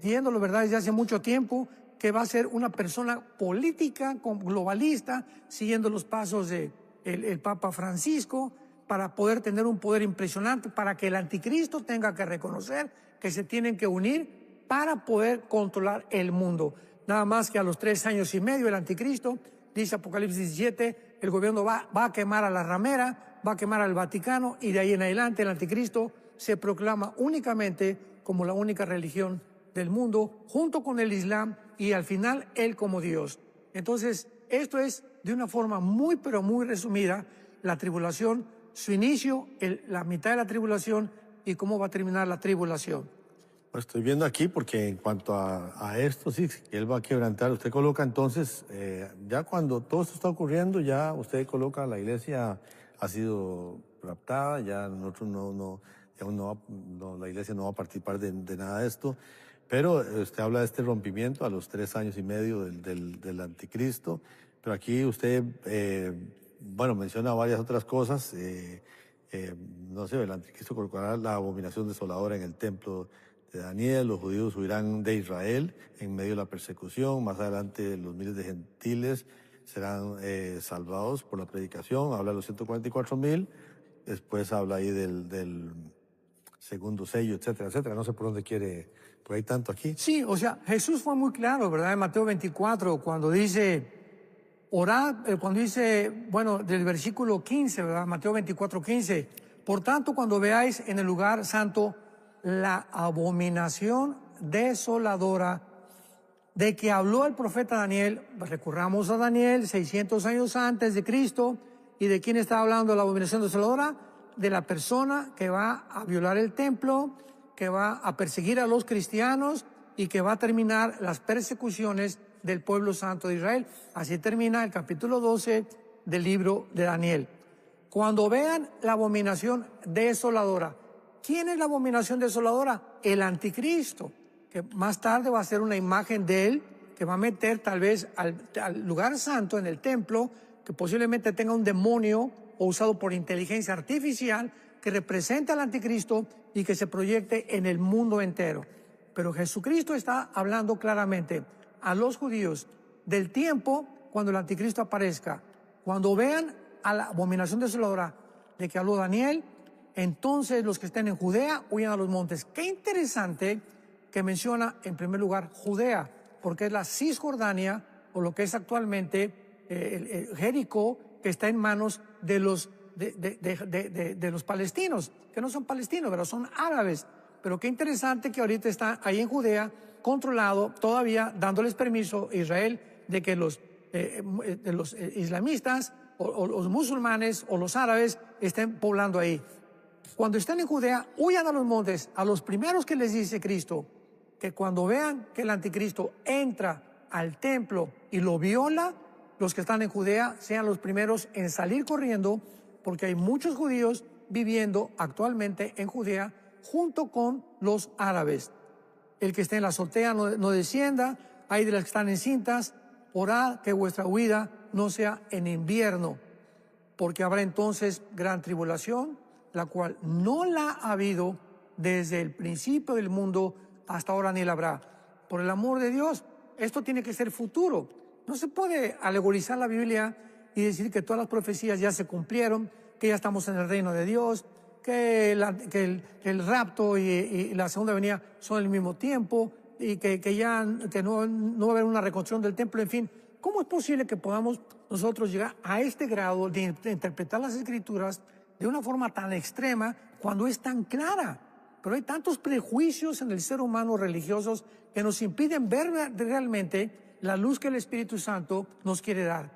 viéndolo, ¿verdad?, desde hace mucho tiempo, que va a ser una persona política, globalista, siguiendo los pasos de el Papa Francisco, para poder tener un poder impresionante, para que el anticristo tenga que reconocer que se tienen que unir para poder controlar el mundo. Nada más que a los 3 años y medio el anticristo, dice Apocalipsis 17, el gobierno va a quemar a la ramera, va a quemar al Vaticano, y de ahí en adelante el anticristo se proclama únicamente como la única religión del mundo, junto con el Islam, y al final Él como Dios. Entonces, esto es de una forma muy, pero muy resumida, la tribulación, su inicio, la mitad de la tribulación y cómo va a terminar la tribulación. Pues estoy viendo aquí porque en cuanto a esto, sí, que él va a quebrantar, usted coloca entonces, ya cuando todo esto está ocurriendo, ya usted coloca la iglesia ha sido raptada, ya nosotros la iglesia no va a participar de nada de esto, pero usted habla de este rompimiento a los 3 años y medio del anticristo, pero aquí usted, bueno, menciona varias otras cosas, no sé, el anticristo colocará la abominación desoladora en el templo de Daniel, los judíos huirán de Israel en medio de la persecución, más adelante los miles de gentiles serán salvados por la predicación, habla de los 144,000, después habla ahí del segundo sello, etcétera, etcétera, no sé por dónde quiere, porque hay tanto aquí. Sí, o sea, Jesús fue muy claro, ¿verdad? En Mateo 24, cuando dice, orad, cuando dice, bueno, del versículo 15, ¿verdad? Mateo 24, 15, por tanto, cuando veáis en el lugar santo la abominación desoladora de que habló el profeta Daniel, recurramos a Daniel 600 años antes de Cristo, y de quién está hablando la abominación desoladora, de la persona que va a violar el templo, que va a perseguir a los cristianos y que va a terminar las persecuciones del pueblo santo de Israel. Así termina el capítulo 12 del libro de Daniel. Cuando vean la abominación desoladora, ¿quién es la abominación desoladora? El anticristo, que más tarde va a ser una imagen de él, que va a meter tal vez al lugar santo en el templo, que posiblemente tenga un demonio o usado por inteligencia artificial, que representa al anticristo y que se proyecte en el mundo entero. Pero Jesucristo está hablando claramente a los judíos del tiempo cuando el anticristo aparezca. Cuando vean a la abominación desoladora de que habló Daniel, entonces los que estén en Judea huyan a los montes. Qué interesante que menciona en primer lugar Judea, porque es la Cisjordania, o lo que es actualmente Jericó, que está en manos de los palestinos, que no son palestinos, pero son árabes. Pero qué interesante que ahorita está ahí en Judea, controlado, todavía dándoles permiso a Israel de que los islamistas o los musulmanes o los árabes estén poblando ahí. Cuando estén en Judea, huyan a los montes. A los primeros que les dice Cristo, que cuando vean que el anticristo entra al templo y lo viola, los que están en Judea sean los primeros en salir corriendo, porque hay muchos judíos viviendo actualmente en Judea junto con los árabes. El que esté en la azotea no descienda, hay de las que están encintas, orad que vuestra huida no sea en invierno, porque habrá entonces gran tribulación, la cual no la ha habido desde el principio del mundo hasta ahora ni la habrá. Por el amor de Dios, esto tiene que ser futuro. No se puede alegorizar la Biblia y decir que todas las profecías ya se cumplieron, que ya estamos en el reino de Dios, que el rapto y la segunda venida son al mismo tiempo, y que no va a haber una reconstrucción del templo, en fin. ¿Cómo es posible que podamos nosotros llegar a este grado de interpretar las Escrituras de una forma tan extrema cuando es tan clara? Pero hay tantos prejuicios en el ser humano religiosos que nos impiden ver realmente la luz que el Espíritu Santo nos quiere dar.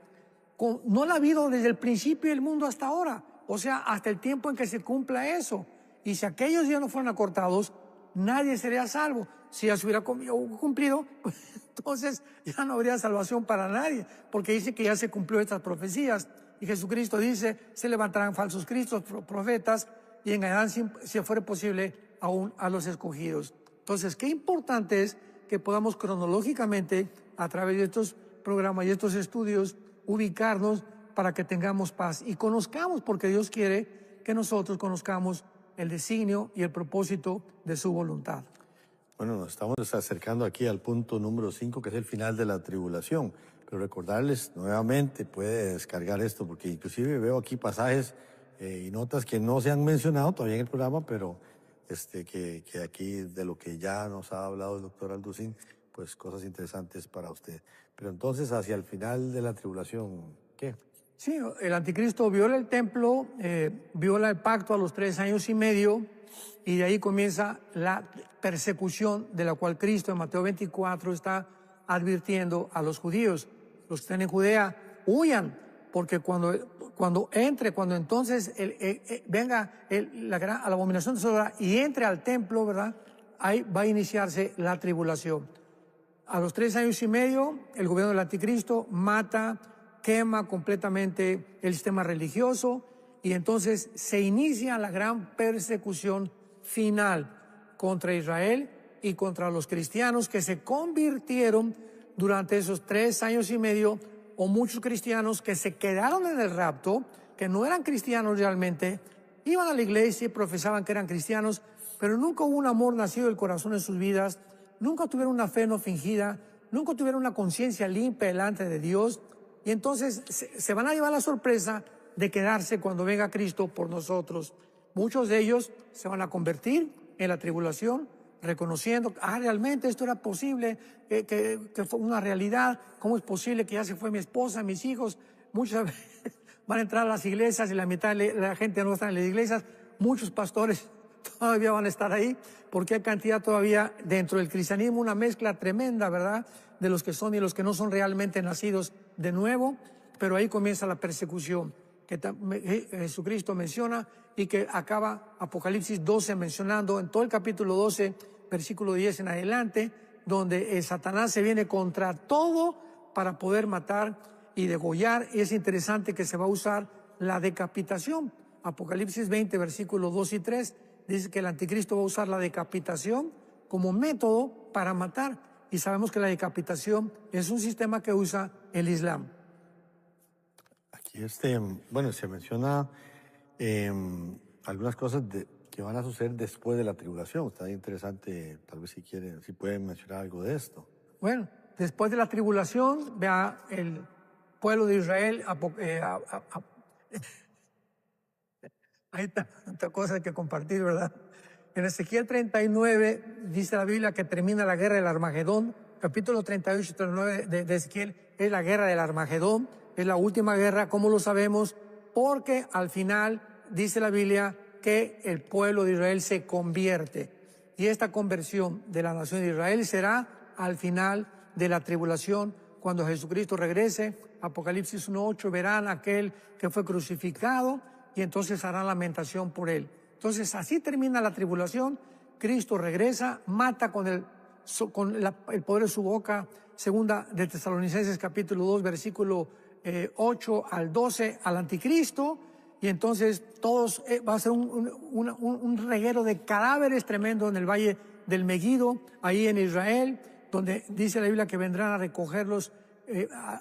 No la ha habido desde el principio del mundo hasta ahora, o sea, hasta el tiempo en que se cumpla eso. Y si aquellos días no fueran acortados, nadie sería salvo. Si ya se hubiera cumplido, pues, entonces ya no habría salvación para nadie, porque dice que ya se cumplió estas profecías. Y Jesucristo dice, se levantarán falsos cristos, profetas, y engañarán, si fuera posible, aún a los escogidos. Entonces, qué importante es que podamos cronológicamente, a través de estos programas y estos estudios, ubicarnos para que tengamos paz y conozcamos, porque Dios quiere que nosotros conozcamos el designio y el propósito de su voluntad. Bueno, nos estamos acercando aquí al punto número 5, que es el final de la tribulación. Pero recordarles nuevamente, puede descargar esto, porque inclusive veo aquí pasajes y notas que no se han mencionado todavía en el programa, pero que aquí de lo que ya nos ha hablado el doctor Alducín, pues cosas interesantes para usted. Pero entonces, hacia el final de la tribulación, ¿qué? Sí, el anticristo viola el templo, viola el pacto a los 3 años y medio, y de ahí comienza la persecución de la cual Cristo en Mateo 24 está advirtiendo a los judíos. Los que están en Judea, huyan, porque cuando entonces venga la abominación desoladora y entre al templo, ¿verdad? Ahí va a iniciarse la tribulación. A los 3 años y medio, el gobierno del anticristo mata, quema completamente el sistema religioso, y entonces se inicia la gran persecución final contra Israel y contra los cristianos que se convirtieron durante esos 3 años y medio, o muchos cristianos que se quedaron en el rapto, que no eran cristianos realmente, iban a la iglesia y profesaban que eran cristianos, pero nunca hubo un amor nacido del corazón en sus vidas, nunca tuvieron una fe no fingida, nunca tuvieron una conciencia limpia delante de Dios, y entonces se van a llevar la sorpresa de quedarse cuando venga Cristo por nosotros. Muchos de ellos se van a convertir en la tribulación, reconociendo, realmente esto era posible, que fue una realidad. ¿Cómo es posible que ya se fue mi esposa, mis hijos? Muchos van a entrar a las iglesias y la mitad de la gente no está en las iglesias. Muchos pastores todavía van a estar ahí, porque hay cantidad todavía dentro del cristianismo, una mezcla tremenda, ¿verdad?, de los que son y los que no son realmente nacidos de nuevo. Pero ahí comienza la persecución que Jesucristo menciona y que acaba Apocalipsis 12 mencionando en todo el capítulo 12, versículo 10 en adelante, donde Satanás se viene contra todo para poder matar y degollar. Y es interesante que se va a usar la decapitación. Apocalipsis 20, versículos 2 y 3, dice que el anticristo va a usar la decapitación como método para matar. Y sabemos que la decapitación es un sistema que usa el Islam. Aquí se menciona algunas cosas que van a suceder después de la tribulación. Está interesante, tal vez si pueden mencionar algo de esto. Bueno, después de la tribulación, vea el pueblo de Israel. Hay tanta cosa que compartir, ¿verdad? En Ezequiel 39 dice la Biblia que termina la guerra del Armagedón. Capítulo 38 y 39 de Ezequiel es la guerra del Armagedón. Es la última guerra. ¿Cómo lo sabemos? Porque al final dice la Biblia que el pueblo de Israel se convierte. Y esta conversión de la nación de Israel será al final de la tribulación, cuando Jesucristo regrese. Apocalipsis 1:8, verán aquel que fue crucificado y entonces harán lamentación por él. Entonces así termina la tribulación. Cristo regresa, mata con el poder de su boca. Segunda de Tesalonicenses capítulo 2, versículo 8 al 12, al anticristo. Y entonces todos va a ser un reguero de cadáveres tremendo en el valle del Meguido, ahí en Israel, donde dice la Biblia que vendrán a recogerlos,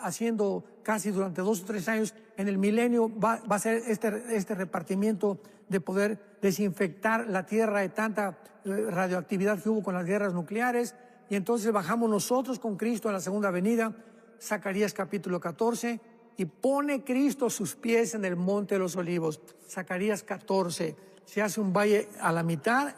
haciendo casi durante 2 o 3 años. En el milenio va a ser este repartimiento de poder desinfectar la tierra de tanta radioactividad que hubo con las guerras nucleares. Y entonces bajamos nosotros con Cristo a la segunda venida. Zacarías capítulo 14, y pone Cristo sus pies en el monte de los olivos. Zacarías 14, se hace un valle a la mitad.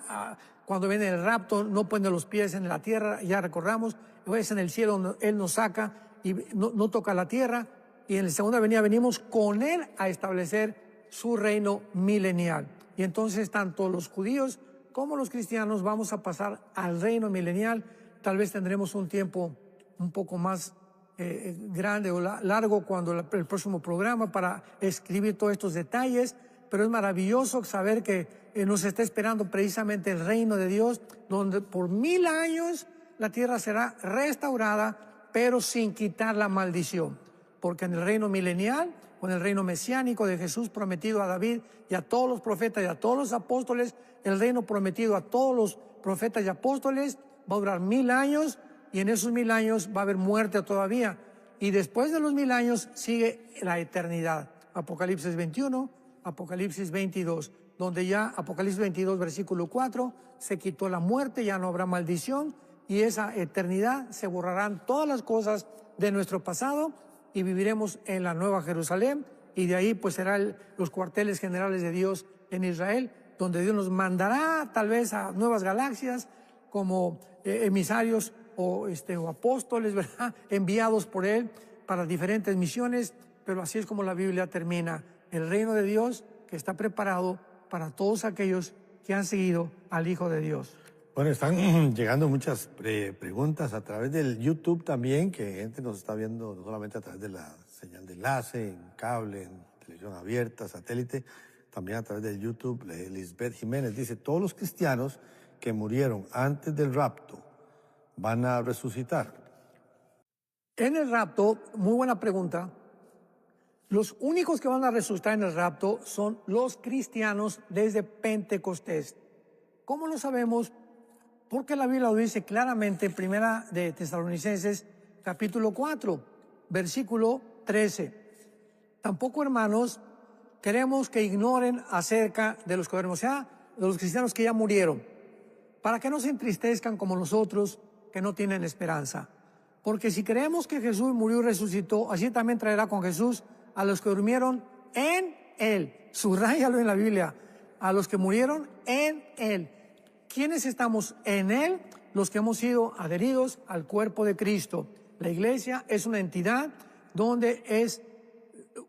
Cuando viene el rapto, no pone los pies en la tierra, ya recordamos, es en el cielo donde Él nos saca y no toca la tierra. Y en la segunda venida venimos con Él a establecer su reino milenial. Y entonces tanto los judíos como los cristianos vamos a pasar al reino milenial. Tal vez tendremos un tiempo un poco más grande o largo cuando el próximo programa para escribir todos estos detalles, pero es maravilloso saber que nos está esperando precisamente el reino de Dios, donde por 1000 años la tierra será restaurada, pero sin quitar la maldición, porque en el reino milenial, con el reino mesiánico de Jesús prometido a David y a todos los profetas y a todos los apóstoles, el reino prometido a todos los profetas y apóstoles va a durar 1000 años. Y en esos 1000 años va a haber muerte todavía. Y después de los 1000 años sigue la eternidad. Apocalipsis 21, Apocalipsis 22, donde ya Apocalipsis 22, versículo 4, se quitó la muerte, ya no habrá maldición, y esa eternidad se borrarán todas las cosas de nuestro pasado y viviremos en la Nueva Jerusalén, y de ahí pues serán los cuarteles generales de Dios en Israel, donde Dios nos mandará tal vez a nuevas galaxias como emisarios o apóstoles, ¿verdad?, enviados por Él para diferentes misiones. pero así es como la Biblia termina. El reino de Dios que está preparado para todos aquellos que han seguido al Hijo de Dios. Bueno, están llegando muchas preguntas a través del YouTube también, que gente nos está viendo no solamente a través de la señal de enlace, en cable, en televisión abierta, satélite, también a través del YouTube. Lisbeth Jiménez dice, todos los cristianos que murieron antes del rapto van a resucitar. En el rapto, muy buena pregunta. Los únicos que van a resucitar en el rapto son los cristianos desde Pentecostés. ¿Cómo lo sabemos? Porque la Biblia lo dice claramente en Primera de Tesalonicenses, capítulo 4, versículo 13. Tampoco, hermanos, queremos que ignoren acerca de los que duermen, o sea, de los cristianos que ya murieron, para que no se entristezcan como nosotros que no tienen esperanza. Porque si creemos que Jesús murió y resucitó, así también traerá con Jesús a los que durmieron en Él. Subráyalo en la Biblia. A los que murieron en Él. ¿Quiénes estamos en Él? Los que hemos sido adheridos al cuerpo de Cristo. La iglesia es una entidad donde es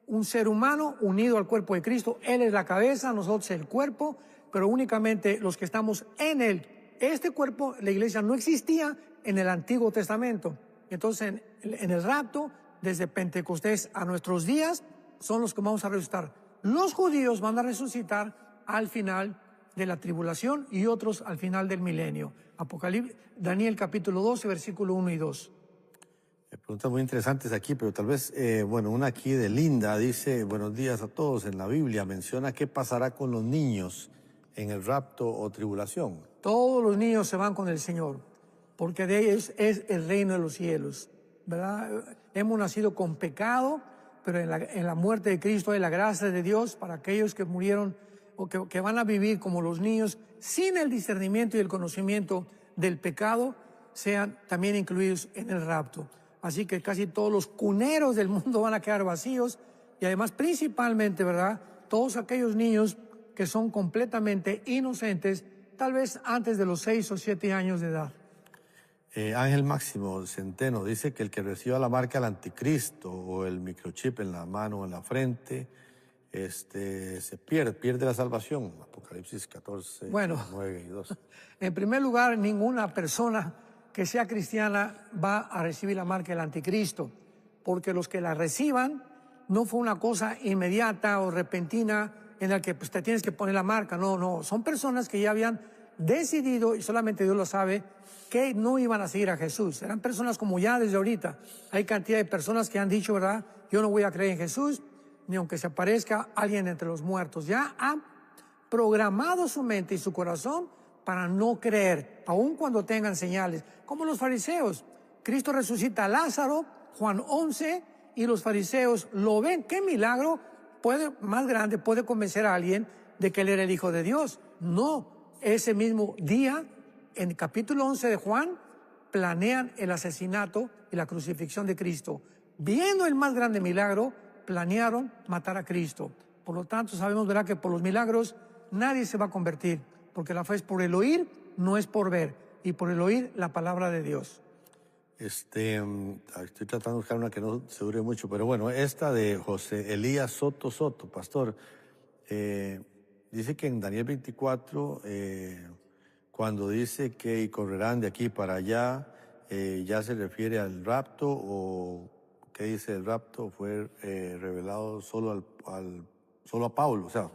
un ser humano unido al cuerpo de Cristo. Él es la cabeza, nosotros el cuerpo, pero únicamente los que estamos en Él. Este cuerpo, la iglesia, no existía en el Antiguo Testamento. Entonces, en el rapto, desde Pentecostés a nuestros días, son los que vamos a resucitar. Los judíos van a resucitar al final de la tribulación y otros al final del milenio. Apocalipsis, Daniel capítulo 12, versículo 1 y 2. Preguntas muy interesantes aquí, pero tal vez, una aquí de Linda dice, buenos días a todos. En la Biblia menciona qué pasará con los niños en el rapto o tribulación. Todos los niños se van con el Señor, porque de ellos es el reino de los cielos, ¿verdad? Hemos nacido con pecado, pero en la muerte de Cristo hay la gracia de Dios para aquellos que murieron o que van a vivir como los niños sin el discernimiento y el conocimiento del pecado, sean también incluidos en el rapto. Así que casi todos los cuneros del mundo van a quedar vacíos y además principalmente, ¿verdad?, todos aquellos niños que son completamente inocentes, tal vez antes de los 6 o 7 años de edad. Ángel Máximo Centeno dice que el que reciba la marca del anticristo o el microchip en la mano o en la frente, se pierde la salvación. Apocalipsis 14, 9 y 2. En primer lugar, ninguna persona que sea cristiana va a recibir la marca del anticristo, porque los que la reciban no fue una cosa inmediata o repentina en la que pues, te tienes que poner la marca. No, son personas que ya habían decidido, y solamente Dios lo sabe, que no iban a seguir a Jesús. Eran personas como ya desde ahorita. Hay cantidad de personas que han dicho, ¿verdad?, yo no voy a creer en Jesús, ni aunque se aparezca alguien entre los muertos. Ya han programado su mente y su corazón para no creer, aun cuando tengan señales. Como los fariseos. Cristo resucita a Lázaro, Juan 11, y los fariseos lo ven. ¿Qué milagro más grande puede convencer a alguien de que él era el Hijo de Dios? No. Ese mismo día, en el capítulo 11 de Juan, planean el asesinato y la crucifixión de Cristo. Viendo el más grande milagro, planearon matar a Cristo. Por lo tanto, sabemos, ¿verdad?, que por los milagros nadie se va a convertir, porque la fe es por el oír, no es por ver, y por el oír la palabra de Dios. Estoy tratando de buscar una que no se dure mucho, pero bueno, esta de José Elías Soto, pastor, dice que en Daniel 24, cuando dice que y correrán de aquí para allá, ya se refiere al rapto, o qué dice el rapto fue revelado solo solo a Pablo, o sea,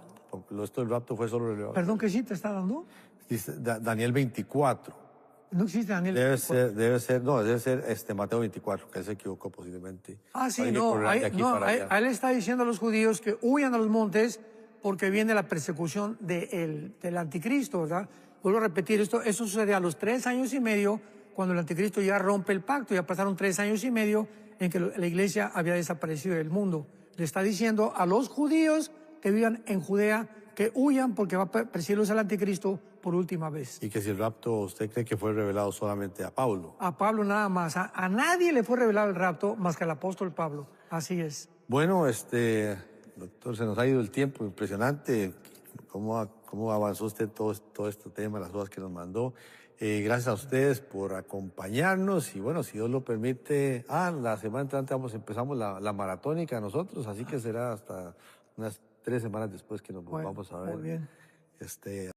esto del rapto fue solo revelado. ¿Perdón, qué sí te está dando? Dice Daniel 24. No existe Daniel. Debe ser Mateo 24, que él se equivocó posiblemente. Sí, él está diciendo a los judíos que huyan a los montes porque viene la persecución del anticristo, ¿verdad? Vuelvo a repetir, eso sucede a los 3 años y medio, cuando el anticristo ya rompe el pacto. Ya pasaron 3 años y medio en que la iglesia había desaparecido del mundo. Le está diciendo a los judíos que vivan en Judea que huyan porque va a perseguirlos al anticristo por última vez. Y que si el rapto, ¿usted cree que fue revelado solamente a Pablo? A Pablo nada más. A nadie le fue revelado el rapto más que al apóstol Pablo. Así es. Bueno, doctor, se nos ha ido el tiempo, impresionante. cómo avanzó usted todo este tema, las dudas que nos mandó. Gracias a ustedes por acompañarnos y bueno, si Dios lo permite, la semana entrante empezamos la maratónica nosotros, así que será hasta unas 3 semanas después que nos Bueno, vamos a muy ver. bien.